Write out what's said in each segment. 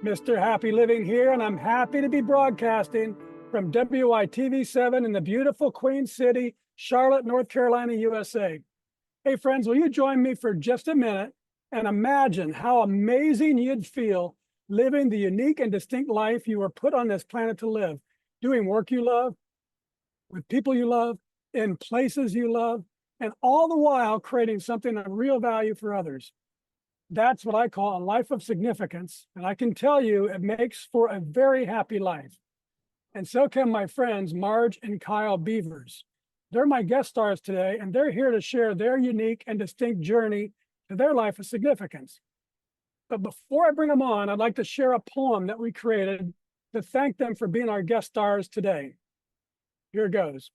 Mr. Happy Living here, and I'm happy to be broadcasting from WITV7 in the beautiful Queen City, Charlotte, North Carolina, USA. Hey friends, will you join me for just a minute and imagine how amazing you'd feel living the unique and distinct life you were put on this planet to live, doing work you love, with people you love, in places you love, and all the while creating something of real value for others. That's what I call a life of significance, and I can tell you it makes for a very happy life. And so can my friends, Marge and Kyle Bevers. They're my guest stars today, and they're here to share their unique and distinct journey to their life of significance. But before I bring them on, I'd like to share a poem that we created to thank them for being our guest stars today. Here goes.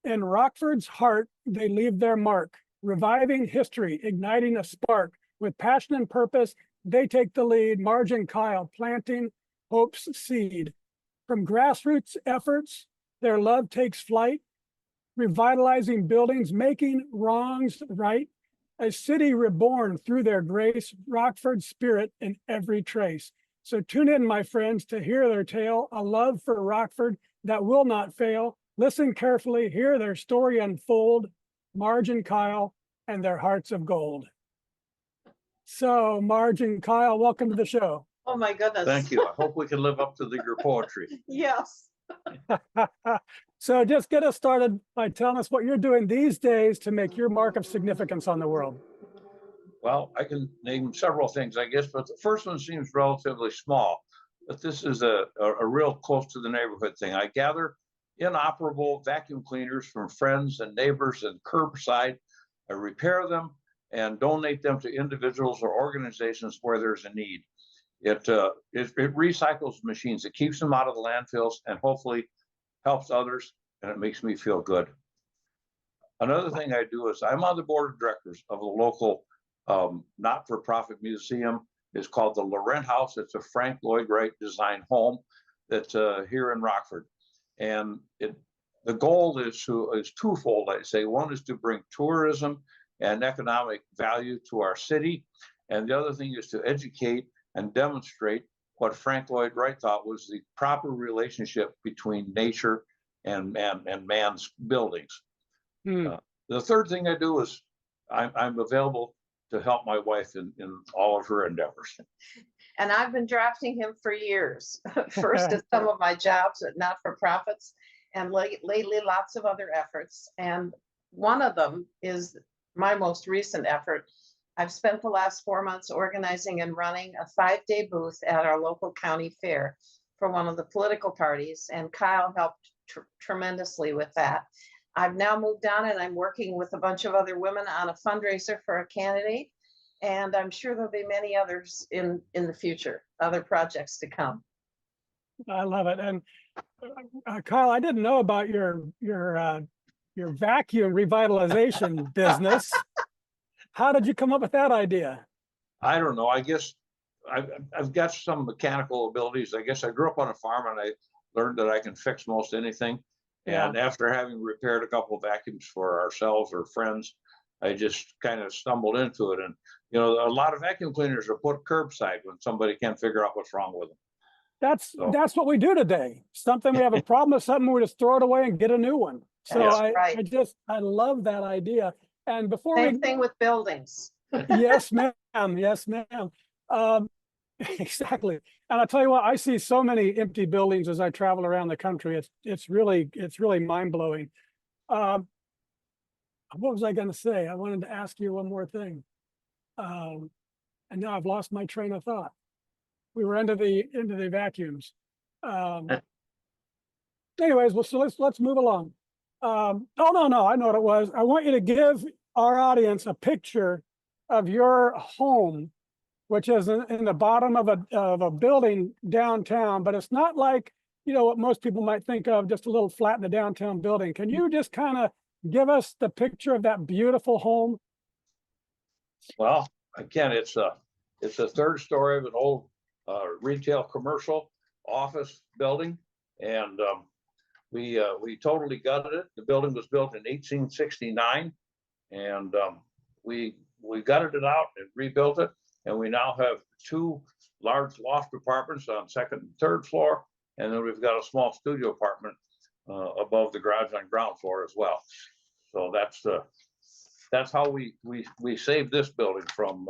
In Rockford's heart, they leave their mark, reviving history, igniting a spark. With passion and purpose, they take the lead, Marge and Kyle, planting hope's seed. From grassroots efforts, their love takes flight, revitalizing buildings, making wrongs right. A city reborn through their grace, Rockford spirit in every trace. So tune in, my friends, to hear their tale, a love for Rockford that will not fail. Listen carefully, hear their story unfold, Marge and Kyle and their hearts of gold. So Marge and Kyle, welcome to the show. Oh my goodness. Thank you. I hope we can live up to your poetry. Yes. So just get us started by telling us what you're doing these days to make your mark of significance on the world. Well, I can name several things, I guess, but the first one seems relatively small, but this is a real close to the neighborhood thing. I gather inoperable vacuum cleaners from friends and neighbors and curbside. I repair them and donate them to individuals or organizations where there's a need. It recycles machines. It keeps them out of the landfills and hopefully helps others, and it makes me feel good. Another thing I do is I'm on the board of directors of a local not-for-profit museum. It's called the Laurent House. It's a Frank Lloyd Wright designed home that's here in Rockford. And the goal is twofold, I'd say. One is to bring tourism and economic value to our city. And the other thing is to educate and demonstrate what Frank Lloyd Wright thought was the proper relationship between nature and man's buildings. The third thing I do is I'm available to help my wife in all of her endeavors. And I've been drafting him for years. First at some of my jobs at not-for-profits, and lately lots of other efforts. And one of them is my most recent effort. I've spent the last 4 months organizing and running a 5-day booth at our local county fair for one of the political parties, and Kyle helped tremendously with that. I've now moved on and I'm working with a bunch of other women on a fundraiser for a candidate, and I'm sure there'll be many others in the future, other projects to come. I love it. And Kyle, I didn't know about your vacuum revitalization business. How did you come up with that idea? I don't know. I guess I've got some mechanical abilities. I guess I grew up on a farm and I learned that I can fix most anything. Yeah. And after having repaired a couple of vacuums for ourselves or friends, I just kind of stumbled into it. And, you know, a lot of vacuum cleaners are put curbside when somebody can't figure out what's wrong with them. That's what we do today. Something we have a problem with something, we just throw it away and get a new one. So Right. I love that idea. And before Same thing with buildings. Yes, ma'am. Yes, ma'am. Exactly. And I'll tell you what, I see so many empty buildings as I travel around the country. It's really mind-blowing. What was I going to say? I wanted to ask you one more thing. And now I've lost my train of thought. We were into the vacuums. Anyways, well, so let's move along. No, I know what it was. I want you to give our audience a picture of your home, which is in the bottom of a building downtown, but it's not like, you know, what most people might think of, just a little flat in the downtown building. Can you just kind of give us the picture of that beautiful home? Well, again, it's a third story of an old retail commercial office building, and we totally gutted it. The building was built in 1869, and we gutted it out and rebuilt it. And we now have 2 large loft apartments on 2nd and 3rd floor. And then we've got a small studio apartment above the garage on ground floor as well. So that's how we saved this building from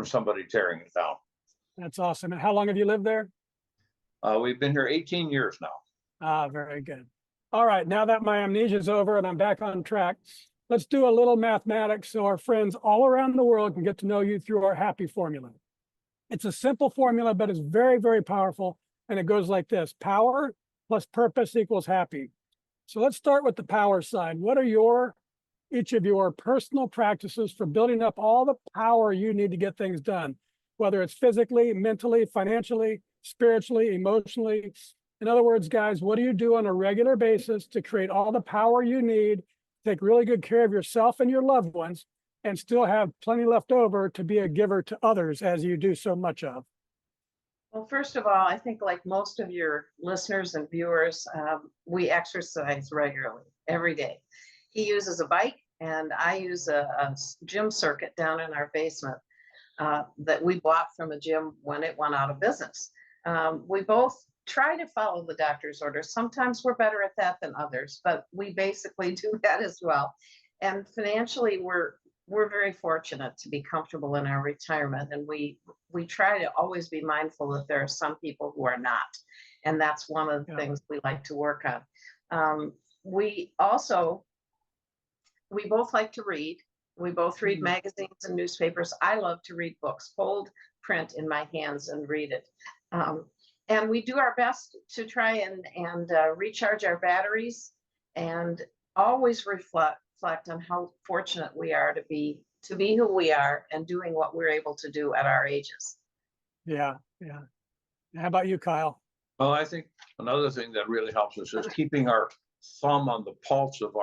somebody tearing it down. That's awesome. And how long have you lived there? We've been here 18 years now. Ah, very good. All right, now that my amnesia is over and I'm back on track, let's do a little mathematics so our friends all around the world can get to know you through our happy formula. It's a simple formula, but it's very, very powerful. And it goes like this: power plus purpose equals happy. So let's start with the power side. What are each of your personal practices for building up all the power you need to get things done, whether it's physically, mentally, financially, spiritually, emotionally? In other words, guys, what do you do on a regular basis to create all the power you need, take really good care of yourself and your loved ones, and still have plenty left over to be a giver to others, as you do so much of? Well, first of all, I think like most of your listeners and viewers, we exercise regularly every day. He uses a bike and I use a gym circuit down in our basement that we bought from a gym when it went out of business. We both try to follow the doctor's orders. Sometimes we're better at that than others, but we basically do that as well. And financially, we're very fortunate to be comfortable in our retirement, and we try to always be mindful that there are some people who are not, and that's one of the things we like to work on. We both like to read. We both read magazines and newspapers. I love to read books, hold print in my hands and read it. And we do our best to try and recharge our batteries, and always reflect on how fortunate we are to be who we are and doing what we're able to do at our ages. Yeah. How about you, Kyle? Well, I think another thing that really helps us is keeping our thumb on the pulse of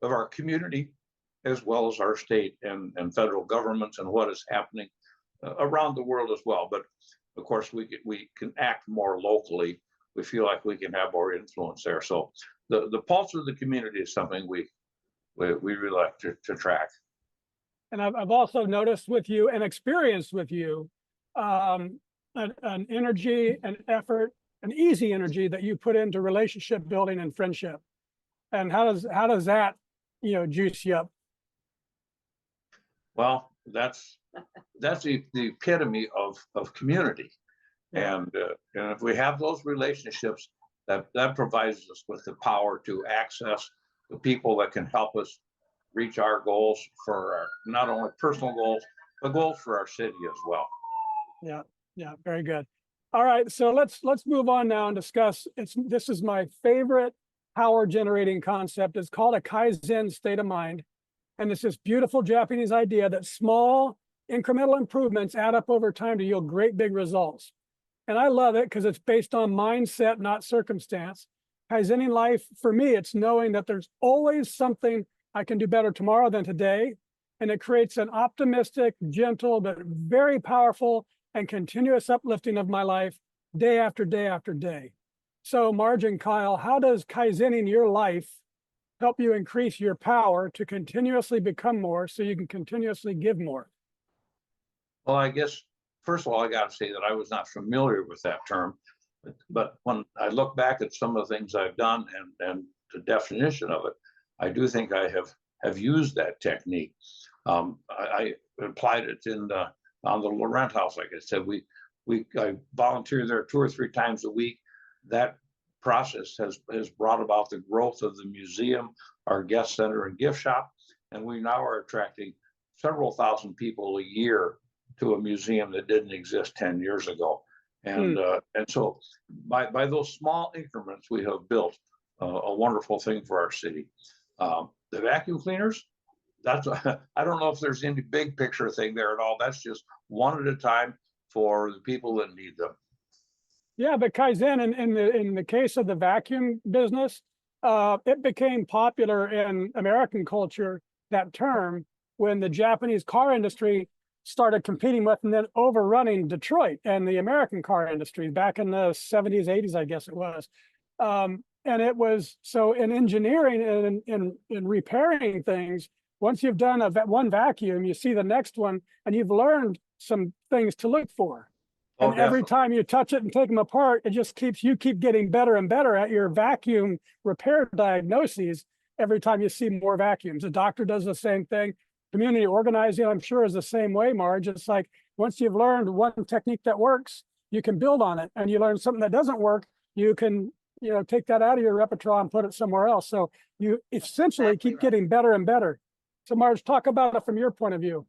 our community, as well as our state and federal governments, and what is happening around the world as well. But of course, we can act more locally. We feel like we can have more influence there. So the pulse of the community is something we really like to track. And I've also noticed with you and experienced with you an energy, an effort, an easy energy that you put into relationship building and friendship. And how does that juice you up? Well, that's the epitome of community. And if we have those relationships, that provides us with the power to access the people that can help us reach our goals for our, not only personal goals, but goals for our city as well. Yeah, very good. All right, so let's move on now and discuss. This is my favorite power generating concept. It's called a Kaizen state of mind. And it's this beautiful Japanese idea that small incremental improvements add up over time to yield great big results. And I love it because it's based on mindset, not circumstance. Kaizening life, for me, it's knowing that there's always something I can do better tomorrow than today. And it creates an optimistic, gentle, but very powerful and continuous uplifting of my life day after day after day. So Marge and Kyle, how does Kaizening your life help you increase your power to continuously become more so you can continuously give more? Well, I guess, first of all, I got to say that I was not familiar with that term. But when I look back at some of the things I've done and the definition of it, I do think I have used that technique. I applied it on the Laurent House. Like I said, I volunteer there 2 or 3 times a week. That process has brought about the growth of the museum, our guest center and gift shop, and we now are attracting several thousand people a year to a museum that didn't exist 10 years ago. And so by those small increments, we have built a wonderful thing for our city. The vacuum cleaners, I don't know if there's any big picture thing there at all. That's just one at a time for the people that need them. Yeah, but Kaizen, in the case of the vacuum business, it became popular in American culture, that term, when the Japanese car industry started competing with and then overrunning Detroit and the American car industry back in the 70s, 80s, I guess it was. And it was, so in engineering and in repairing things, once you've done one vacuum, you see the next one and you've learned some things to look for. Oh, And every definitely. time you touch it and take them apart, it just you keep getting better and better at your vacuum repair diagnoses every time you see more vacuums. The doctor does the same thing. Community organizing, I'm sure, is the same way, Marge. It's like once you've learned one technique that works, you can build on it. And you learn something that doesn't work, you can, take that out of your repertoire and put it somewhere else. So you essentially Exactly keep right. getting better and better. So Marge, talk about it from your point of view.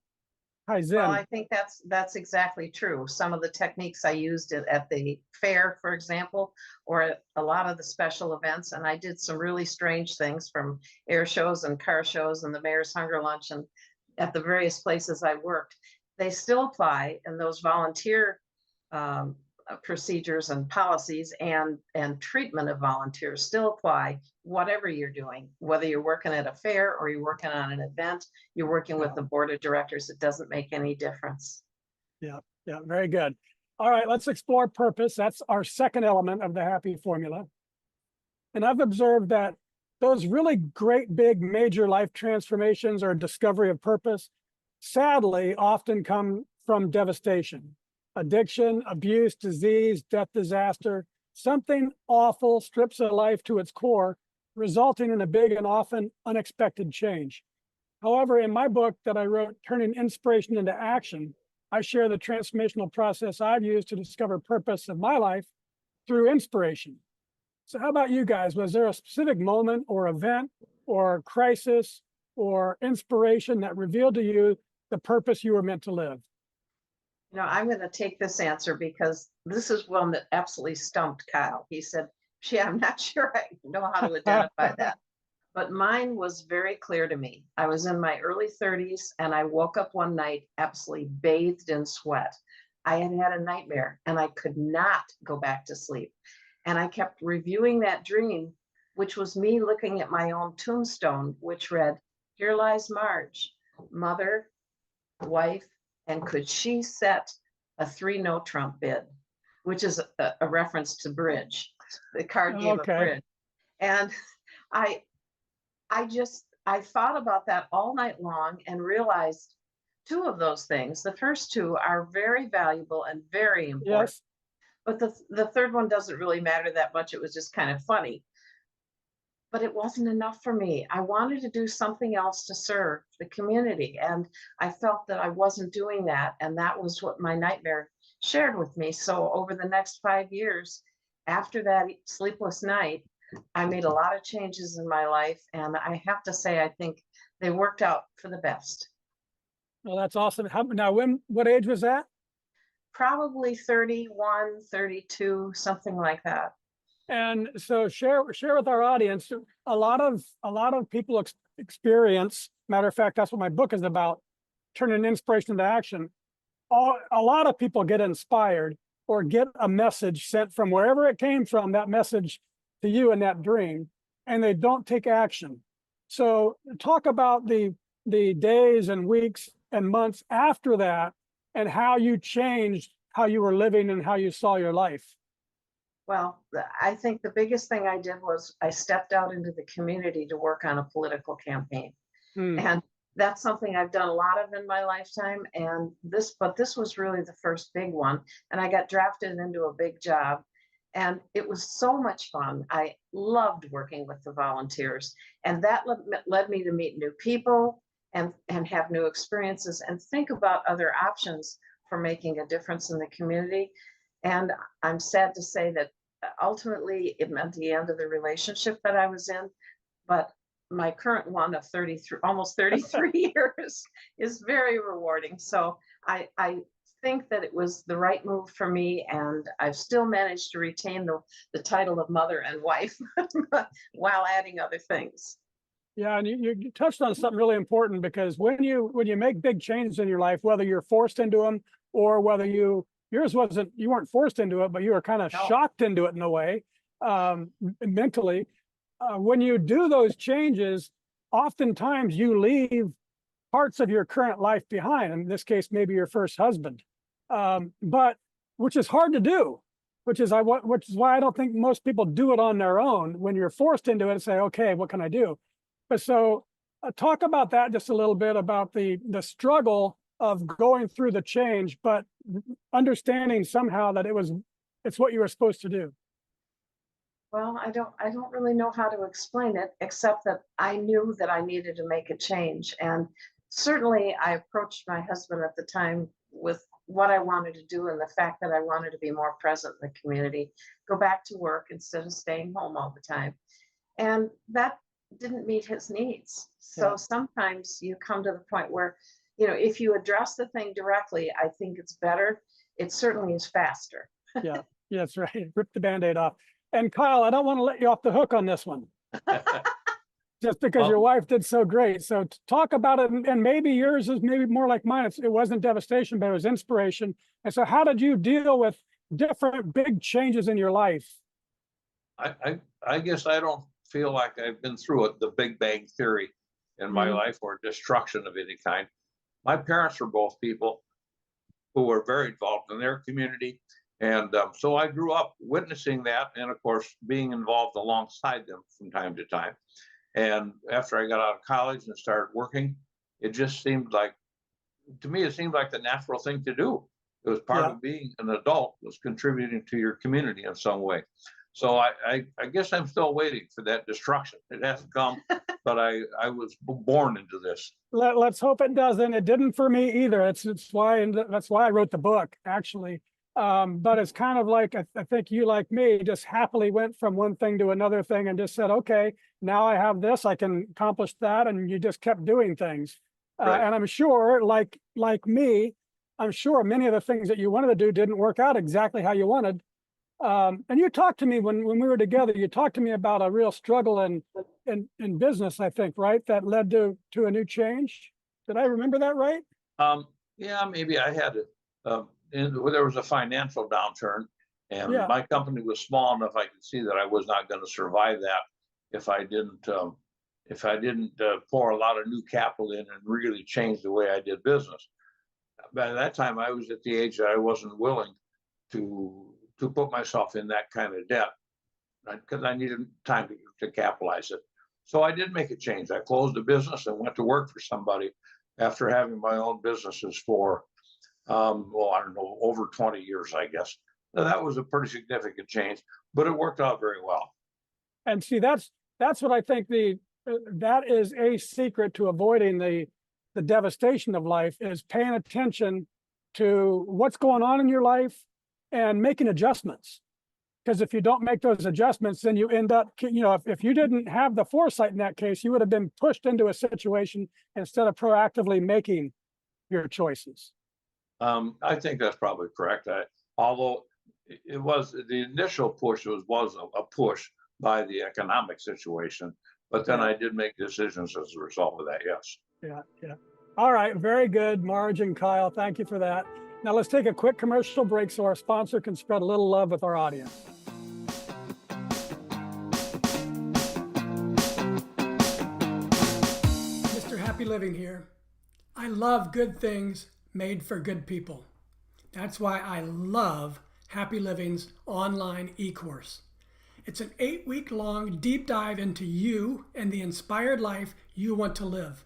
Hi, Zen. Well, I think that's exactly true. Some of the techniques I used at the fair, for example, or at a lot of the special events, and I did some really strange things from air shows and car shows and the Mayor's Hunger Lunch and at the various places I worked. They still apply, and those volunteer procedures and policies and treatment of volunteers still apply, whatever you're doing, whether you're working at a fair or you're working on an event, you're working with the board of directors, it doesn't make any difference. Yeah, very good. All right, let's explore purpose. That's our second element of the happy formula. And I've observed that those really great, big, major life transformations or discovery of purpose, sadly, often come from devastation. Addiction, abuse, disease, death, disaster, something awful strips a life to its core, resulting in a big and often unexpected change. However, in my book that I wrote, Turning Inspiration into Action, I share the transformational process I've used to discover purpose of my life through inspiration. So how about you guys? Was there a specific moment or event or crisis or inspiration that revealed to you the purpose you were meant to live? I'm going to take this answer because this is one that absolutely stumped Kyle. He said, "Gee, I'm not sure I know how to identify that." But mine was very clear to me. I was in my early 30s and I woke up one night absolutely bathed in sweat. I had had a nightmare and I could not go back to sleep. And I kept reviewing that dream, which was me looking at my own tombstone, which read, "Here lies Marge, mother, wife, and could she set a 3-note trump bid," which is a reference to bridge, the card game of bridge. And I thought about that all night long and realized two of those things. The first two are very valuable and very important. Yes. But the third one doesn't really matter that much. It was just kind of funny. But it wasn't enough for me. I wanted to do something else to serve the community. And I felt that I wasn't doing that. And that was what my nightmare shared with me. So over the next 5 years, after that sleepless night, I made a lot of changes in my life. And I have to say, I think they worked out for the best. Well, that's awesome. What age was that? Probably 31, 32, something like that. And so share with our audience. A lot of people experience. Matter of fact, that's what my book is about: turning inspiration into action. A lot of people get inspired or get a message sent from wherever it came from, that message to you in that dream, and they don't take action. So talk about the days and weeks and months after that, and how you changed how you were living and how you saw your life. Well, I think the biggest thing I did was I stepped out into the community to work on a political campaign. And that's something I've done a lot of in my lifetime. But this was really the first big one. And I got drafted into a big job. And it was so much fun. I loved working with the volunteers. And that led me to meet new people and have new experiences and think about other options for making a difference in the community. And I'm sad to say that ultimately it meant the end of the relationship that I was in, but my current one of 33, almost 33 years is very rewarding. So I think that it was the right move for me, and I've still managed to retain the title of mother and wife while adding other things. Yeah, and you touched on something really important, because when you make big changes in your life, whether you're forced into them or whether you weren't forced into it, but you were kind of shocked into it in a way, mentally. When you do those changes, oftentimes you leave parts of your current life behind. In this case, maybe your first husband, but which is hard to do, which is why I don't think most people do it on their own. When you're forced into it, say, okay, what can I do? But so Talk about that just a little bit, about the struggle of going through the change, but understanding somehow that it's what you were supposed to do. Well, I don't really know how to explain it, except that I knew that I needed to make a change. And certainly I approached my husband at the time with what I wanted to do and the fact that I wanted to be more present in the community, go back to work instead of staying home all the time. And that didn't meet his needs. So Yeah. sometimes you come to the point where, if you address the thing directly, I think it's better. It certainly is faster. Yeah, that's right. Rip the Band-Aid off. And Kyle, I don't want to let you off the hook on this one, just because your wife did so great. So talk about it, and maybe yours is maybe more like mine. It wasn't devastation, but it was inspiration. And so how did you deal with different big changes in your life? I guess I don't feel like I've been through it, the Big Bang Theory in my life, or destruction of any kind. My parents were both people who were very involved in their community. And so I grew up witnessing that, and of course, being involved alongside them from time to time. And after I got out of college and started working, it just seemed like, to me, it seemed like the natural thing to do. It was part of being an adult, was contributing to your community in some way. So I guess I'm still waiting for that destruction. It hasn't come, but I was born into this. Let's hope it doesn't. It didn't for me either. That's why I wrote the book, actually. But it's kind of like, I think you, like me, just happily went from one thing to another thing and just said, okay, now I have this, I can accomplish that. And you just kept doing things. Right. And I'm sure, like me, I'm sure many of the things that you wanted to do didn't work out exactly how you wanted. And you talked to me when we were together, you talked to me about a real struggle in business, I think, right? That led to a new change. Did I remember that right? Yeah, maybe I had it. There was a financial downturn, and my company was small enough I could see that I was not going to survive that if I didn't pour a lot of new capital in and really change the way I did business. By that time, I was at the age that I wasn't willing to put myself in that kind of debt, because I needed time to capitalize it. So I did make a change. I closed the business and went to work for somebody after having my own businesses for I don't know, over 20 years, I guess. Now, that was a pretty significant change, but it worked out very well. And see, that's what I think that is a secret to avoiding the devastation of life, is paying attention to what's going on in your life and making adjustments. Because if you don't make those adjustments, then you end up, if you didn't have the foresight in that case, you would have been pushed into a situation instead of proactively making your choices. I think that's probably correct. Although it was, the initial push was a push by the economic situation, but then I did make decisions as a result of that. Yes. Yeah. All right. Very good, Marge and Kyle. Thank you for that. Now let's take a quick commercial break so our sponsor can spread a little love with our audience. Mr. Happy Living here. I love good things made for good people. That's why I love Happy Living's online e-course. It's an 8-week-long deep dive into you and the inspired life you want to live.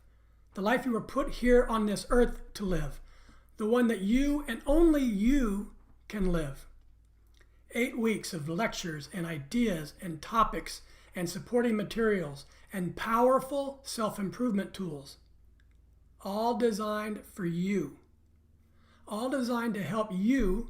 The life you were put here on this earth to live. The one that you and only you can live. 8 weeks of lectures and ideas and topics and supporting materials and powerful self-improvement tools. All designed for you. All designed to help you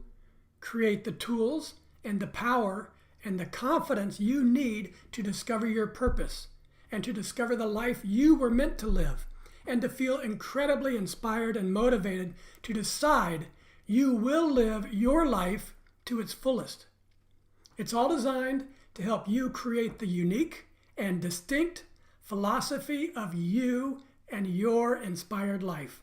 create the tools and the power and the confidence you need to discover your purpose and to discover the life you were meant to live, and to feel incredibly inspired and motivated to decide you will live your life to its fullest. It's all designed to help you create the unique and distinct philosophy of you and your inspired life.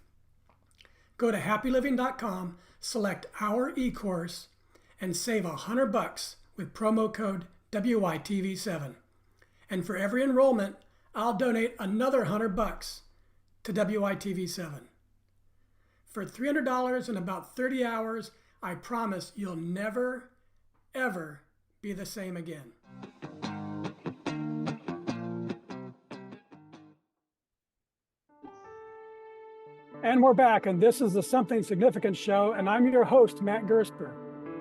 Go to happyliving.com, select our e-course, and save $100 with promo code WITV7. And for every enrollment, I'll donate another $100 to WITV7. For $300 and about 30 hours, I promise you'll never, ever be the same again. And we're back, and this is the Something Significant Show, and I'm your host, Matt Gersper.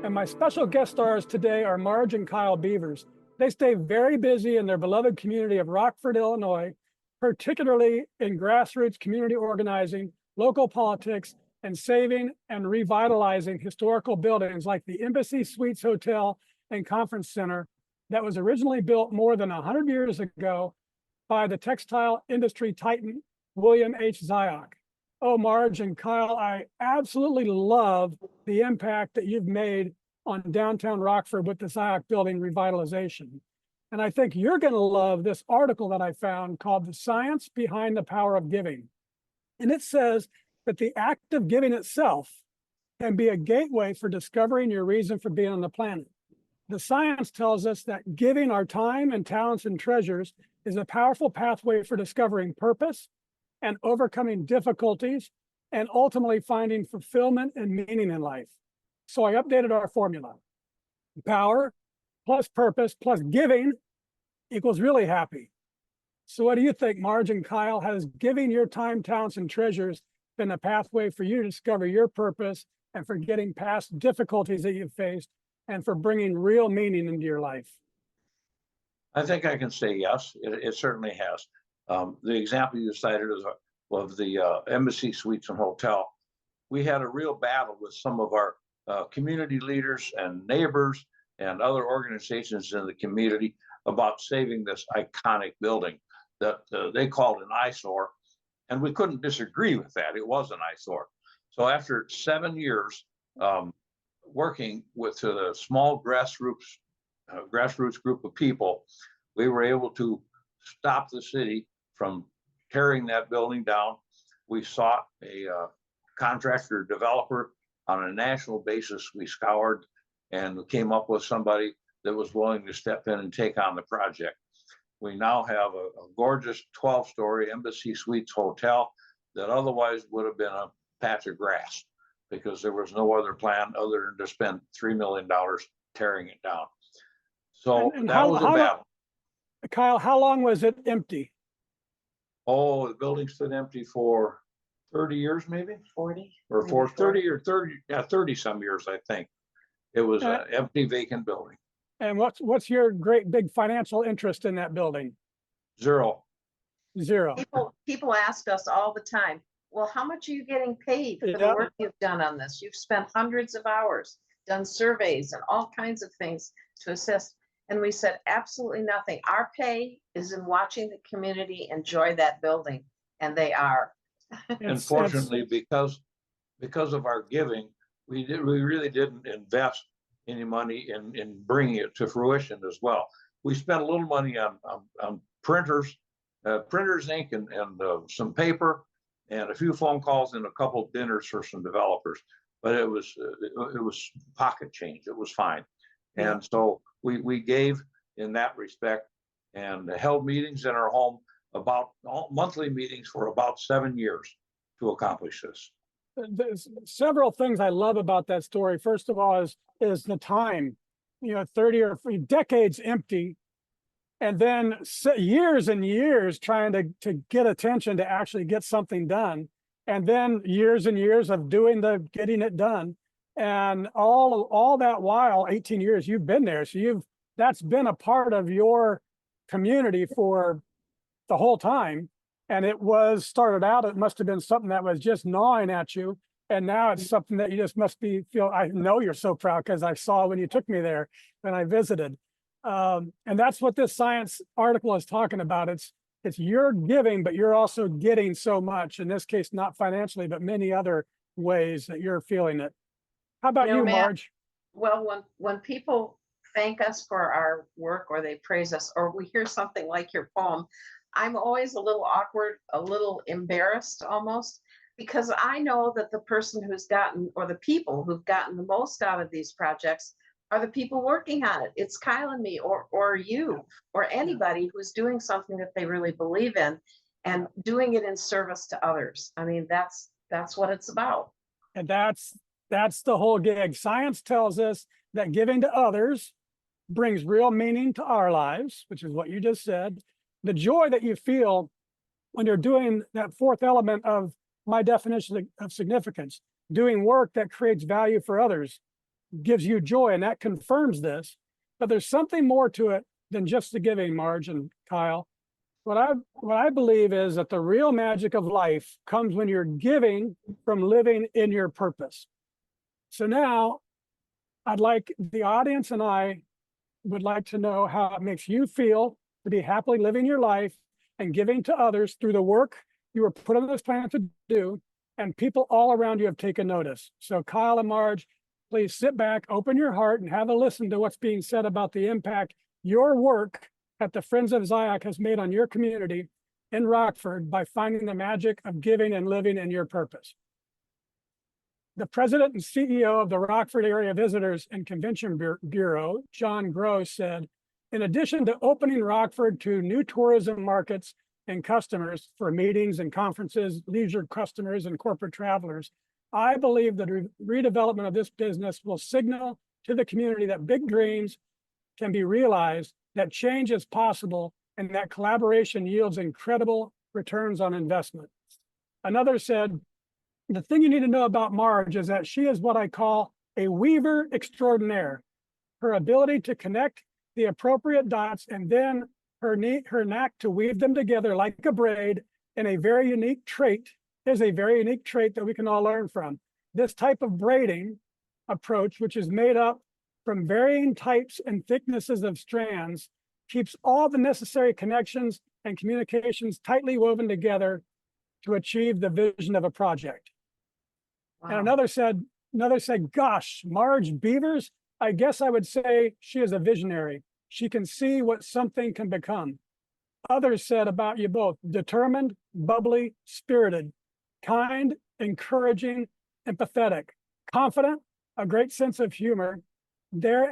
And my special guest stars today are Marge and Kyle Bevers. They stay very busy in their beloved community of Rockford, Illinois, particularly in grassroots community organizing, local politics, and saving and revitalizing historical buildings like the Embassy Suites Hotel and Conference Center that was originally built more than 100 years ago by the textile industry titan, William H. Ziock. Oh, Marge and Kyle, I absolutely love the impact that you've made on downtown Rockford with the Ziock building revitalization. And I think you're going to love this article that I found called The Science Behind the Power of Giving. And it says that the act of giving itself can be a gateway for discovering your reason for being on the planet. The science tells us that giving our time and talents and treasures is a powerful pathway for discovering purpose and overcoming difficulties and ultimately finding fulfillment and meaning in life. So I updated our formula. Power plus purpose plus giving equals really happy. So what do you think, Marge and Kyle? Has giving your time, talents, and treasures been a pathway for you to discover your purpose and for getting past difficulties that you've faced and for bringing real meaning into your life? I think I can say yes, it certainly has. The example you cited is of the Embassy Suites and Hotel. We had a real battle with some of our community leaders and neighbors and other organizations in the community about saving this iconic building that they called an eyesore. And we couldn't disagree with that. It was an eyesore. So after 7 years working with a small grassroots group of people, we were able to stop the city from tearing that building down. We sought a contractor developer on a national basis. We scoured and came up with somebody that was willing to step in and take on the project. We now have a gorgeous 12-story Embassy Suites Hotel that otherwise would have been a patch of grass because there was no other plan other than to spend $3 million tearing it down. So And that was a battle. Kyle, how long was it empty? Oh, the building stood empty for 30 years, maybe 40 or for 30 or 30, yeah, 30 some years, I think. It was an empty, vacant building. And what's your great big financial interest in that building? Zero. People ask us all the time, well, how much are you getting paid for the work you've done on this? You've spent hundreds of hours, done surveys and all kinds of things to assist. And we said, absolutely nothing. Our pay is in watching the community enjoy that building, and they are. Unfortunately, because of our giving, we really didn't invest any money in bringing it to fruition as well. We spent a little money on printers, ink, and some paper, and a few phone calls and a couple of dinners for some developers. But it was pocket change. It was fine, and so we gave in that respect and held meetings in our home, about monthly meetings for about 7 years to accomplish this. There's several things I love about that story. First of all, is the time, 30 or 40 decades empty, and then years and years trying to get attention to actually get something done, and then years and years of getting it done, and all that while 18 years you've been there, so that's been a part of your community for the whole time. And it must have been something that was just gnawing at you. And now it's something that you just I know you're so proud because I saw when you took me there when I visited. And that's what this science article is talking about. It's you're giving, but you're also getting so much, in this case, not financially, but many other ways that you're feeling it. How about you, Marge? Well, when people thank us for our work or they praise us, or we hear something like your poem, I'm always a little awkward, a little embarrassed almost, because I know that the person who's gotten, or the people who've gotten the most out of these projects are the people working on it. It's Kyle and me, or you, or anybody who's doing something that they really believe in and doing it in service to others. I mean, that's what it's about. And that's the whole gig. Science tells us that giving to others brings real meaning to our lives, which is what you just said. The joy that you feel when you're doing that fourth element of my definition of significance. Doing work that creates value for others gives you joy, and that confirms this. But there's something more to it than just the giving, Marge and Kyle. What I believe is that the real magic of life comes when you're giving from living in your purpose. So now I'd like the audience and I would like to know how it makes you feel to be happily living your life and giving to others through the work you were put on this planet to do, and people all around you have taken notice. So Kyle and Marge, please sit back, open your heart, and have a listen to what's being said about the impact your work at the Friends of Ziock has made on your community in Rockford by finding the magic of giving and living in your purpose. The president and CEO of the Rockford Area Visitors and Convention Bureau, John Gross, said, in addition to opening Rockford to new tourism markets and customers for meetings and conferences, leisure customers and corporate travelers, I believe that redevelopment of this business will signal to the community that big dreams can be realized, that change is possible, and that collaboration yields incredible returns on investment. Another said, the thing you need to know about Marge is that she is what I call a weaver extraordinaire. Her ability to connect the appropriate dots and then her knack to weave them together like a braid in a very unique trait is a very unique trait that we can all learn from. This type of braiding approach, which is made up from varying types and thicknesses of strands, keeps all the necessary connections and communications tightly woven together to achieve the vision of a project. Wow. And another said, gosh, Marge Bevers, I guess I would say she is a visionary. She can see what something can become. Others said about you both, determined, bubbly, spirited, kind, encouraging, empathetic, confident, a great sense of humor. Their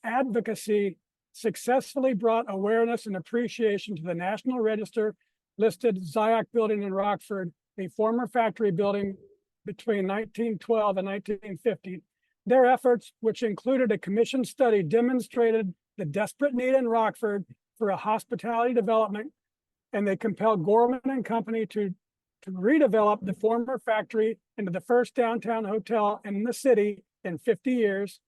advocacy successfully brought awareness and appreciation to the National Register listed Ziock building in Rockford, a former factory building between 1912 and 1950. Their efforts, which included a commissioned study, demonstrated the desperate need in Rockford for a hospitality development, and they compelled Gorman and Company to redevelop the former factory into the first downtown hotel in the city in 50 years.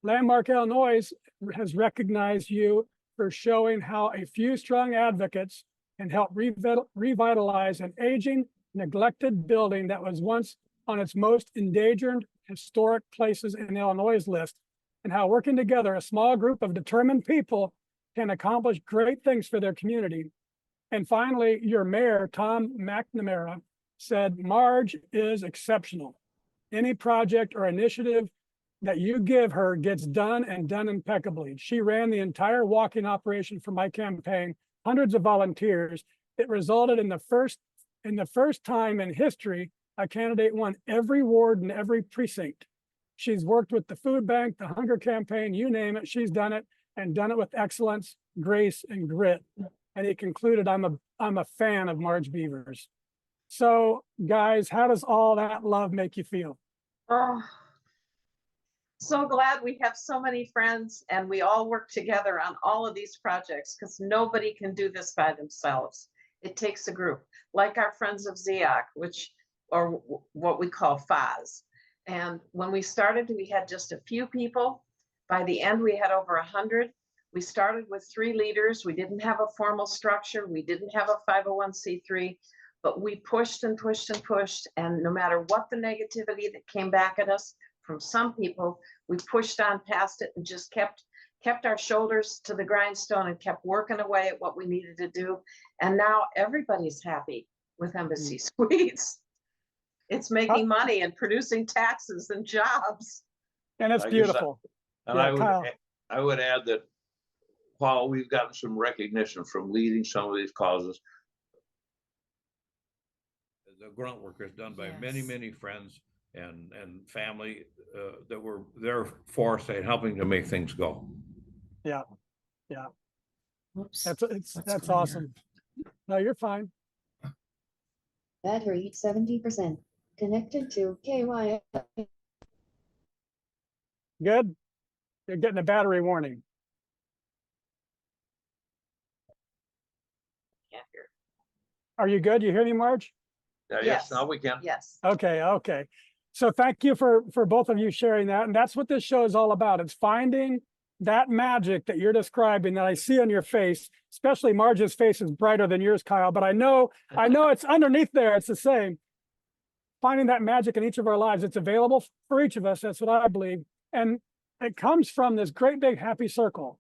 Landmark Illinois has recognized you for showing how a few strong advocates can help revitalize an aging, neglected building that was once on its most endangered historic places in Illinois' list, and how working together, a small group of determined people can accomplish great things for their community. And finally, your mayor, Tom McNamara, said, Marge is exceptional. Any project or initiative that you give her gets done and done impeccably. She ran the entire walking operation for my campaign, hundreds of volunteers. It resulted in the first time in history a candidate won every ward and every precinct. She's worked with the food bank, the hunger campaign, you name it, she's done it, and done it with excellence, grace, and grit. And he concluded, I'm a fan of Marge Bevers. So guys, how does all that love make you feel? Oh, so glad we have so many friends and we all work together on all of these projects, because nobody can do this by themselves. It takes a group, like our Friends of Ziock, or what we call FAZ. And when we started, we had just a few people. By the end, we had over 100. We started with 3 leaders. We didn't have a formal structure. We didn't have a 501c3, but we pushed and pushed and pushed. And no matter what the negativity that came back at us from some people, we pushed on past it and just kept our shoulders to the grindstone and kept working away at what we needed to do. And now everybody's happy with Embassy Suites. It's making money and producing taxes and jobs. And it's beautiful. I would add that while we've gotten some recognition from leading some of these causes, the grunt work is done by many friends and family that were there for us and helping to make things go. Yeah. Oops. That's awesome. No, you're fine. Battery 70%. Connected to KY. Good. You're getting a battery warning. Can't hear. Are you good? You hear me, Marge? Yes, Yes. now we can. Yes. Okay, okay. So thank you for both of you sharing that. And that's what this show is all about. It's finding that magic that you're describing that I see on your face, especially Marge's face is brighter than yours, Kyle, but I know it's underneath there. It's the same. Finding that magic in each of our lives. It's available for each of us. That's what I believe. And it comes from this great big happy circle.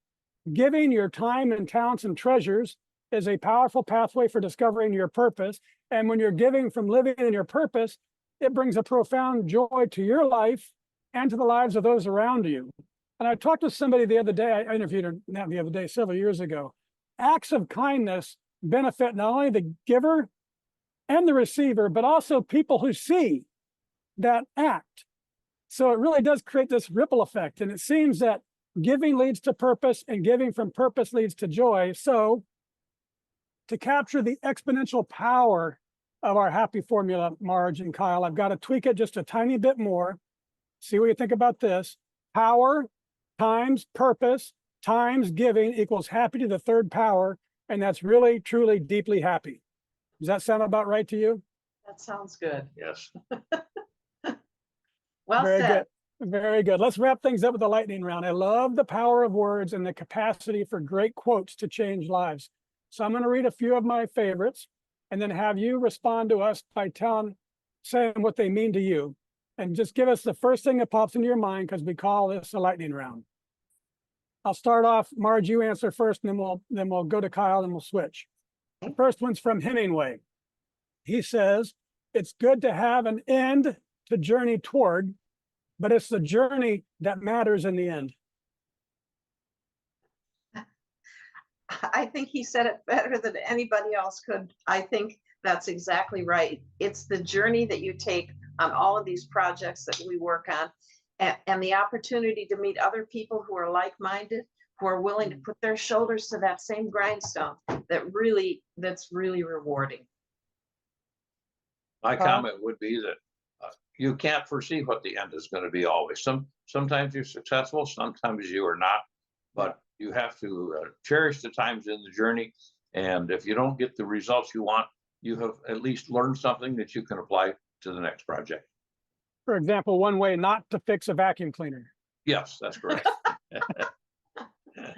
Giving your time and talents and treasures is a powerful pathway for discovering your purpose. And when you're giving from living in your purpose, it brings a profound joy to your life and to the lives of those around you. And I talked to somebody the other day, I interviewed her, not the other day, several years ago. Acts of kindness benefit not only the giver and the receiver, but also people who see that act. So it really does create this ripple effect. And it seems that giving leads to purpose and giving from purpose leads to joy. So to capture the exponential power of our happy formula, Marge and Kyle, I've got to tweak it just a tiny bit more. See what you think about this. Power times purpose times giving equals happy to the third power. And that's really, truly, deeply happy. Does that sound about right to you? That sounds good. Yes. Well Very said. good. Very good. Let's wrap things up with a lightning round. I love the power of words and the capacity for great quotes to change lives. So I'm going to read a few of my favorites and then have you respond to us by saying what they mean to you. And just give us the first thing that pops into your mind because we call this a lightning round. I'll start off, Marge, you answer first, and then we'll go to Kyle and we'll switch. The first one's from Hemingway. He says, it's good to have an end to journey toward, but it's the journey that matters in the end. I think he said it better than anybody else could. I think that's exactly right. It's the journey that you take on all of these projects that we work on, and the opportunity to meet other people who are like-minded, who are willing to put their shoulders to that same grindstone that's really rewarding. My comment would be that you can't foresee what the end is going to be always. Sometimes you're successful, sometimes you are not, but you have to cherish the times in the journey. And if you don't get the results you want, you have at least learned something that you can apply to the next project. For example, one way not to fix a vacuum cleaner. Yes, that's correct.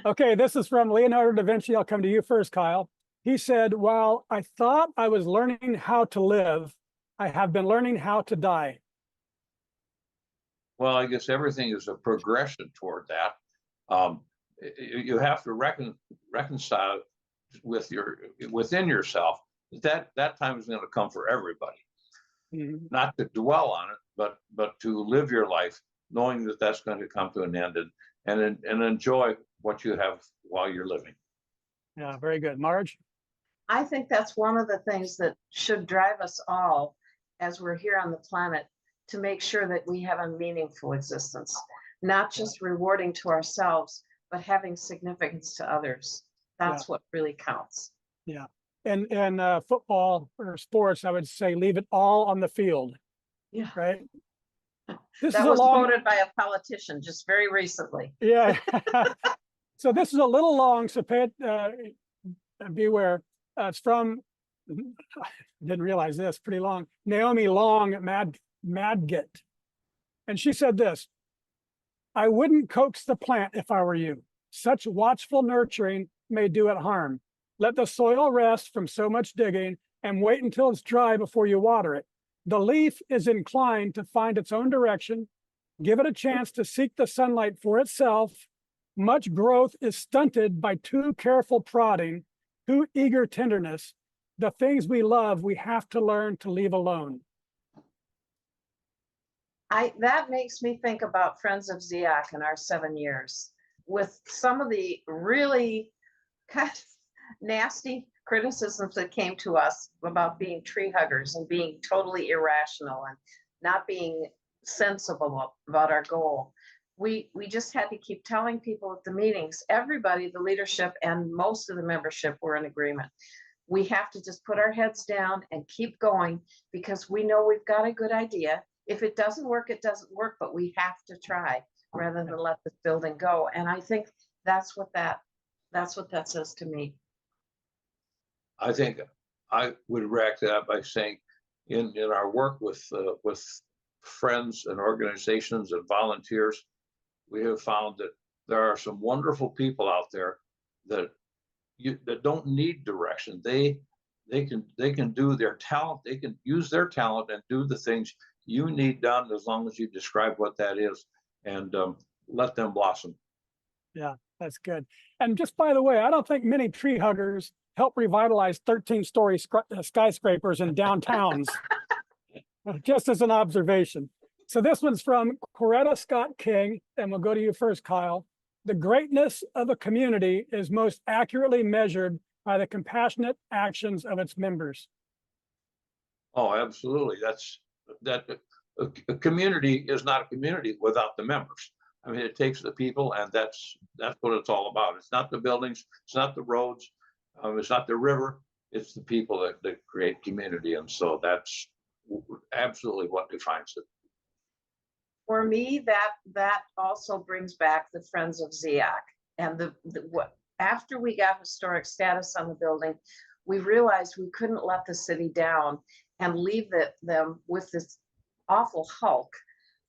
Okay, this is from Leonardo da Vinci. I'll come to you first, Kyle. He said, while I thought I was learning how to live, I have been learning how to die. Well, I guess everything is a progression toward that. You have to reconcile within yourself that time is going to come for everybody. Mm-hmm. Not to dwell on it, but to live your life knowing that that's going to come to an end and enjoy what you have while you're living. Yeah, very good. Marge? I think that's one of the things that should drive us all as we're here on the planet, to make sure that we have a meaningful existence, not just rewarding to ourselves, but having significance to others. That's what really counts. Yeah. And football or sports, I would say leave it all on the field. Yeah. Right. This That is was a long, quoted by a politician just very recently. yeah. So this is a little long, so beware. It's from, didn't realize this, pretty long. Naomi Long Madgett. And she said this, I wouldn't coax the plant if I were you. Such watchful nurturing may do it harm. Let the soil rest from so much digging and wait until it's dry before you water it. The leaf is inclined to find its own direction. Give it a chance to seek the sunlight for itself. Much growth is stunted by too careful prodding, too eager tenderness. The things we love, we have to learn to leave alone. That makes me think about Friends of Ziock in our 7 years, with some of the really kind of nasty criticisms that came to us about being tree huggers and being totally irrational and not being sensible about our goal. We just had to keep telling people at the meetings, everybody, the leadership and most of the membership were in agreement. We have to just put our heads down and keep going because we know we've got a good idea. If it doesn't work, it doesn't work, but we have to try rather than let the building go. And I think that's what that says to me. I think I would react to that by saying in our work with friends and organizations and volunteers, we have found that there are some wonderful people out there that that don't need direction. They can do their talent. They can use their talent and do the things you need done, as long as you describe what that is, and let them blossom. Yeah, that's good. And just by the way, I don't think many tree huggers help revitalize 13-story skyscrapers in downtowns. Just as an observation. So this one's from Coretta Scott King, and we'll go to you first, Kyle. The greatness of a community is most accurately measured by the compassionate actions of its members. Oh, absolutely. A community is not a community without the members. I mean, it takes the people, and that's what it's all about. It's not the buildings, it's not the roads, it's not the river, it's the people that create community. And so that's absolutely what defines it. For me, that also brings back the Friends of Ziock. And after we got historic status on the building, we realized we couldn't let the city down and leave them with this awful hulk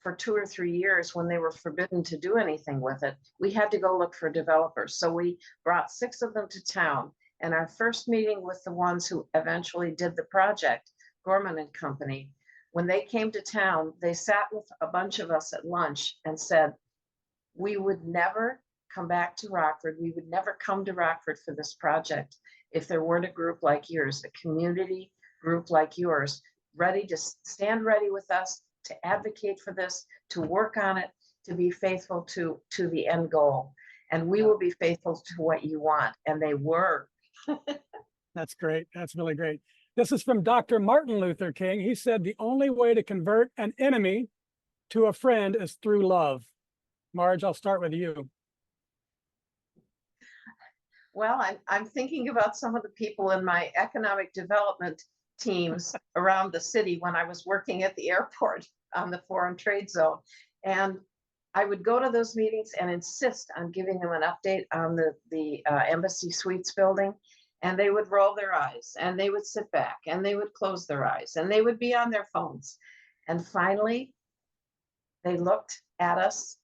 for 2 or 3 years when they were forbidden to do anything with it. We had to go look for developers. So we brought 6 of them to town. And our first meeting with the ones who eventually did the project, Gorman and Company, when they came to town, they sat with a bunch of us at lunch and said, we would never come back to Rockford. We would never come to Rockford for this project if there weren't a group like yours, a community group like yours, ready to stand ready with us, to advocate for this, to work on it, to be faithful to the end goal. And we will be faithful to what you want. And they were. That's great. That's really great. This is from Dr. Martin Luther King. He said, the only way to convert an enemy to a friend is through love. Marge, I'll start with you. Well, I'm thinking about some of the people in my economic development teams around the city when I was working at the airport on the foreign trade zone. And I would go to those meetings and insist on giving them an update on the Embassy Suites building. And they would roll their eyes, and they would sit back, and they would close their eyes, and they would be on their phones. And finally, they looked at us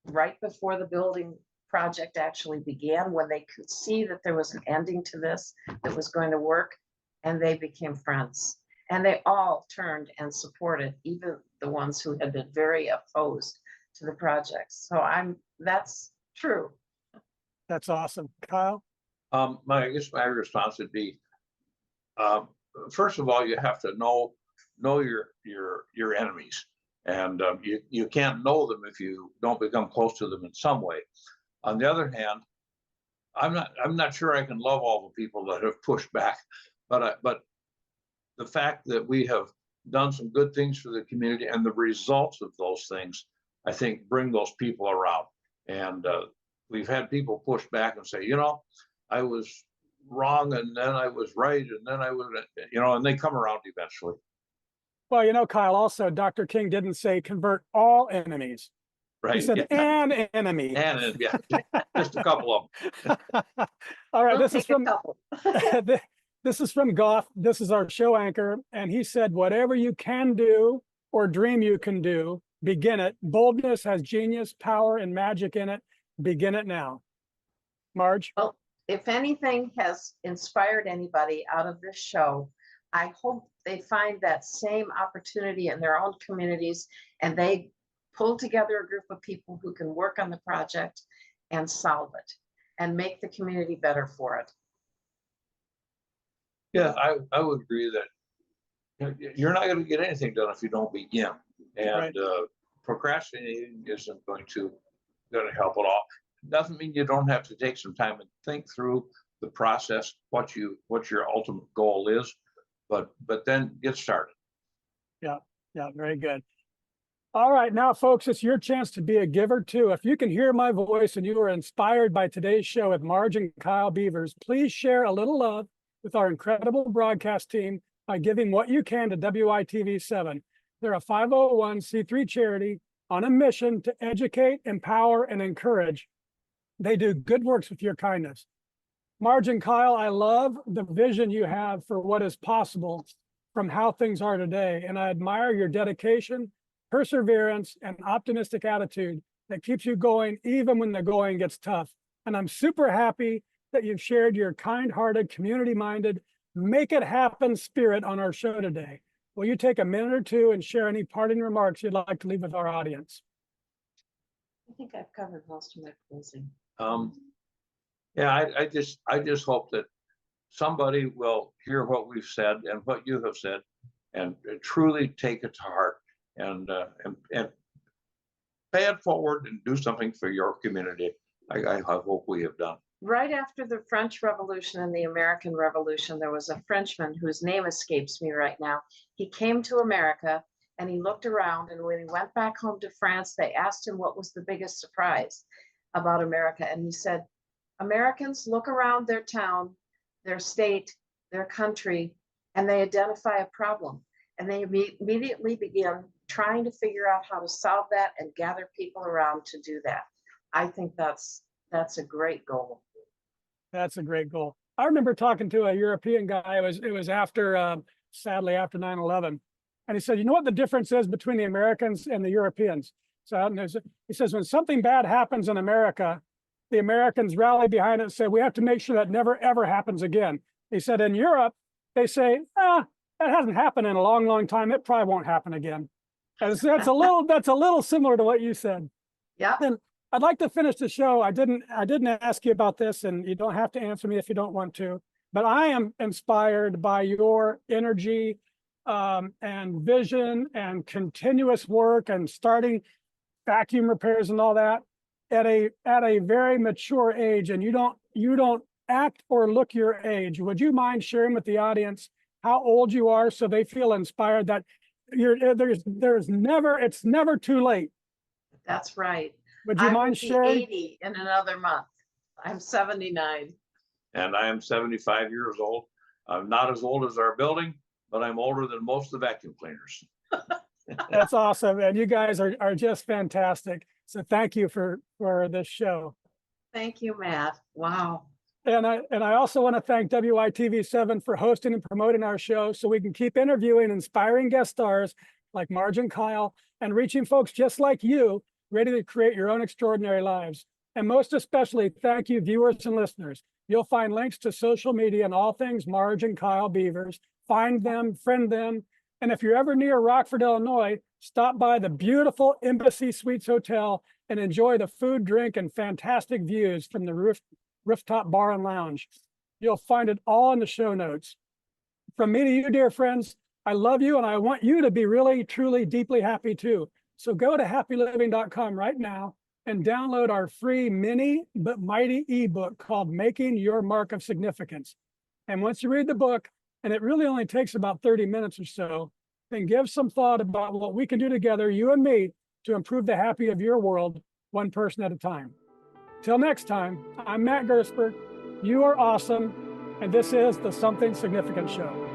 right before the building project actually began, when they could see that there was an ending to this that was going to work, and they became friends. And they all turned and supported, even the ones who had been very opposed to the project. So that's true. That's awesome. Kyle? I guess my response would be, first of all, you have to know your enemies, and you can't know them if you don't become close to them in some way. On the other hand, I'm not sure I can love all the people that have pushed back, but the fact that we have done some good things for the community, and the results of those things, I think, bring those people around. And we've had people push back and say, I was wrong, and then I was right, and then I was, and they come around eventually. Well, Kyle, also, Dr. King didn't say convert all enemies. Right. He said an enemy. And yeah, just a couple of them. All right, This is from Goff. This is our show anchor. And he said, whatever you can do or dream you can do, begin it. Boldness has genius, power, and magic in it. Begin it now. Marge? Well, if anything has inspired anybody out of this show, I hope they find that same opportunity in their own communities, and they pull together a group of people who can work on the project and solve it and make the community better for it. Yeah, I would agree that you're not going to get anything done if you don't begin. And procrastinating isn't going to help at all. Doesn't mean you don't have to take some time and think through the process, what your ultimate goal is, but then get started. Yeah, very good. All right, now, folks, it's your chance to be a giver too. If you can hear my voice and you are inspired by today's show with Marge and Kyle Bevers, please share a little love with our incredible broadcast team by giving what you can to WITV7. They're a 501c3 charity on a mission to educate, empower, and encourage. They do good works with your kindness. Marge and Kyle, I love the vision you have for what is possible from how things are today. And I admire your dedication, perseverance, and optimistic attitude that keeps you going even when the going gets tough. And I'm super happy that you've shared your kind-hearted, community-minded, make it happen spirit on our show today. Will you take a minute or two and share any parting remarks you'd like to leave with our audience? I think I've covered most of my closing. Yeah, I just hope that somebody will hear what we've said and what you have said and truly take it to heart and pay it forward and do something for your community. I hope we have done. Right after the French Revolution and the American Revolution, there was a Frenchman whose name escapes me right now. He came to America and he looked around, and when he went back home to France, they asked him what was the biggest surprise about America. And he said, Americans look around their town, their state, their country, and they identify a problem. And they immediately begin trying to figure out how to solve that and gather people around to do that. I think that's a great goal. That's a great goal. I remember talking to a European guy. It was after, sadly, after 9/11. And he said, you know what the difference is between the Americans and the Europeans? So he says, when something bad happens in America, the Americans rally behind it and say, we have to make sure that never, ever happens again. He said, in Europe, they say, that hasn't happened in a long, long time. It probably won't happen again. And that's a little similar to what you said. Yeah. And I'd like to finish the show. I didn't ask you about this, and you don't have to answer me if you don't want to, but I am inspired by your energy and vision and continuous work and starting vacuum repairs and all that at a very mature age. And you don't act or look your age. Would you mind sharing with the audience how old you are so they feel inspired that it's never too late? That's right. Would you mind sharing? 80 in another month. I'm 79. And I am 75 years old. I'm not as old as our building, but I'm older than most of the vacuum cleaners. That's awesome. And you guys are just fantastic. So thank you for this show. Thank you, Matt. Wow. And I also want to thank WITV7 for hosting and promoting our show so we can keep interviewing inspiring guest stars like Marge and Kyle and reaching folks just like you ready to create your own extraordinary lives. And most especially, thank you, viewers and listeners. You'll find links to social media and all things Marge and Kyle Bevers. Find them, friend them. And if you're ever near Rockford, Illinois, stop by the beautiful Embassy Suites Hotel and enjoy the food, drink, and fantastic views from the rooftop bar and lounge. You'll find it all in the show notes. From me to you, dear friends, I love you and I want you to be really, truly, deeply happy too. So go to happyliving.com right now and download our free mini but mighty ebook called Making Your Mark of Significance. And once you read the book, and it really only takes about 30 minutes or so, then give some thought about what we can do together, you and me, to improve the happy of your world, one person at a time. Till next time, I'm Matt Gersper. You are awesome, and this is the Something Significant Show.